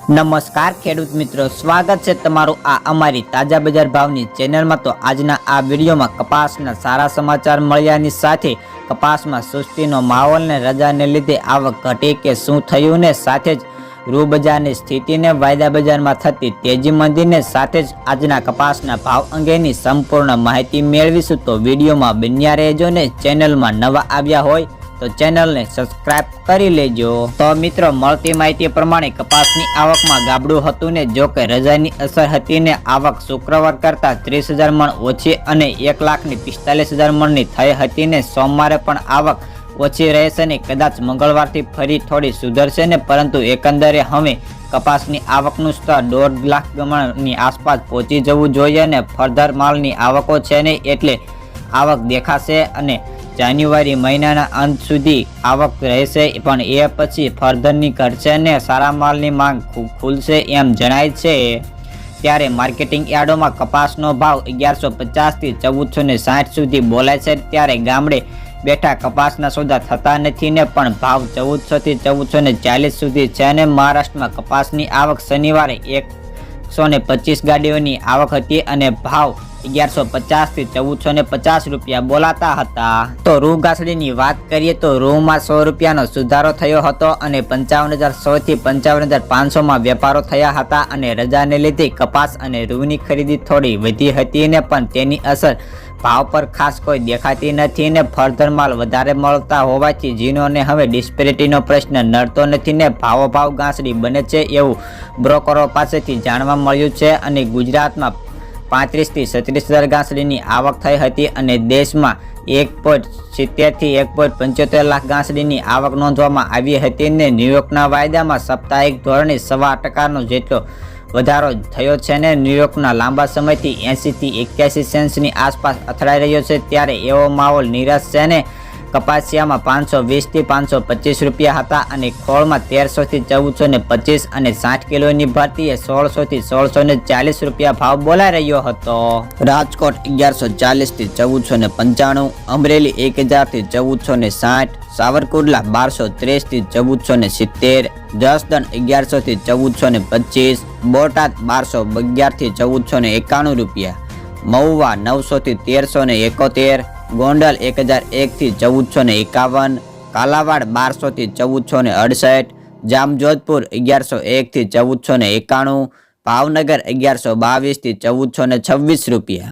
નમસ્કાર ખેડૂત મિત્રો, સ્વાગત છે તમારું આ અમારી તાજા બજાર ભાવની ચેનલમાં। તો આજના આ વિડીયોમાં કપાસના સારા સમાચાર મળ્યાની સાથે કપાસમાં સુસ્તીનો માહોલને રજાને લીધે આવક ઘટી કે શું થયું ને સાથે જ રૂ બજારની સ્થિતિને વાયદા બજારમાં થતી તેજી મંદીને સાથે જ આજના કપાસના ભાવ અંગેની સંપૂર્ણ માહિતી મેળવીશું। તો વિડીયોમાં બન્યા રહેજો ને ચેનલમાં નવા આવ્યા હોય તો ચેનલને સબસ્ક્રાઇબ કરી લેજો। તો મિત્રો, મળતી માહિતી પ્રમાણે કપાસની આવકમાં ગાબડું હતું ને જો કે રજાની અસર હતી ને આવક શુક્રવાર કરતા 30,000 મણ ઓછી અને 1,45,000 મણની થઈ હતી ને સોમવારે પણ આવક ઓછી રહેશે ને કદાચ મંગળવારથી ફરી થોડી સુધરશે ને પરંતુ એકંદરે હવે કપાસની આવકનું સ્તર 1.5 લાખ મણની આસપાસ પહોંચી જવું જોઈએ ને ફર્ધર માલની આવકો છે ને એટલે આવક દેખાશે અને જાન્યુઆરી મહિનાના અંત સુધી આવક રહેશે પણ એ પછી ફર્ધરની ઘટશે ને સારા માલની માંગ ખુલશે એમ જણાય છે। ત્યારે માર્કેટિંગ યાર્ડોમાં કપાસનો ભાવ 1150 થી 1460 સુધી બોલાય છે। ત્યારે ગામડે બેઠા કપાસના સોદા થતા નથી ને પણ ભાવ 1400 થી 1440 સુધી છે ને મહારાષ્ટ્રમાં કપાસની આવક શનિવારે 125 ગાડીઓની આવક હતી અને ભાવ 1150 થી 1450 રૂપિયા બોલાતા હતા। તો રૂ ઘાસડીની વાત કરીએ તો રૂમાં 100 રૂપિયાનો સુધારો થયો હતો અને 55,100 થી 55,500 માં વેપારો થયા હતા અને રજાને લીધે કપાસ અને રૂની ખરીદી થોડી વધી હતી ને પણ તેની અસર ભાવ પર ખાસ કોઈ દેખાતી નથી ને ફર્ધર માલ વધારે મળતા હોવાથી જીનોને હવે ડિસ્પેરિટીનો પ્રશ્ન નડતો નથી ને ભાવ ઘાસડી બને છે એવું બ્રોકરો પાસેથી જાણવા મળ્યું છે અને ગુજરાતમાં 35 થી 36,000 ઘાસડીની આવક થઈ હતી અને દેશમાં 1.70 થી 1.75 લાખ ઘાસડીની આવક નોંધવામાં આવી હતી ને ન્યુયોર્કના વાયદામાં સાપ્તાહિક ધોરણે 1.25% જેટલો વધારો થયો છે ને ન્યુયોર્કના લાંબા સમયથી 80 થી 81 સેન્ટ્સની આસપાસ અથડાઈ રહ્યો છે। ત્યારે એવો માહોલ નિરાશ છે ને કપાસિયામાં 520 થી 525 રૂપિયા હતા અને ખોળમાં 1300 થી 1425 અને 60 કિલોની ભરતીએ 1600 થી 1640 રૂપિયા ભાવ બોલાઈ રહ્યો હતો। રાજકોટ 1140 થી 1495, અમરેલી 1000 થી 1460, સાવરકુંડલા 1230 થી 1470, જસદણ 1100 થી 1425, બોટાદ 1211 થી 1491 રૂપિયા, મહુવા 900 થી 1371, ગોંડલ 1001 થી 1451, કાલાવાડ 1200 થી 1468, જામજોધપુર 1101 થી 1491, ભાવનગર 1122 થી 1426 રૂપિયા।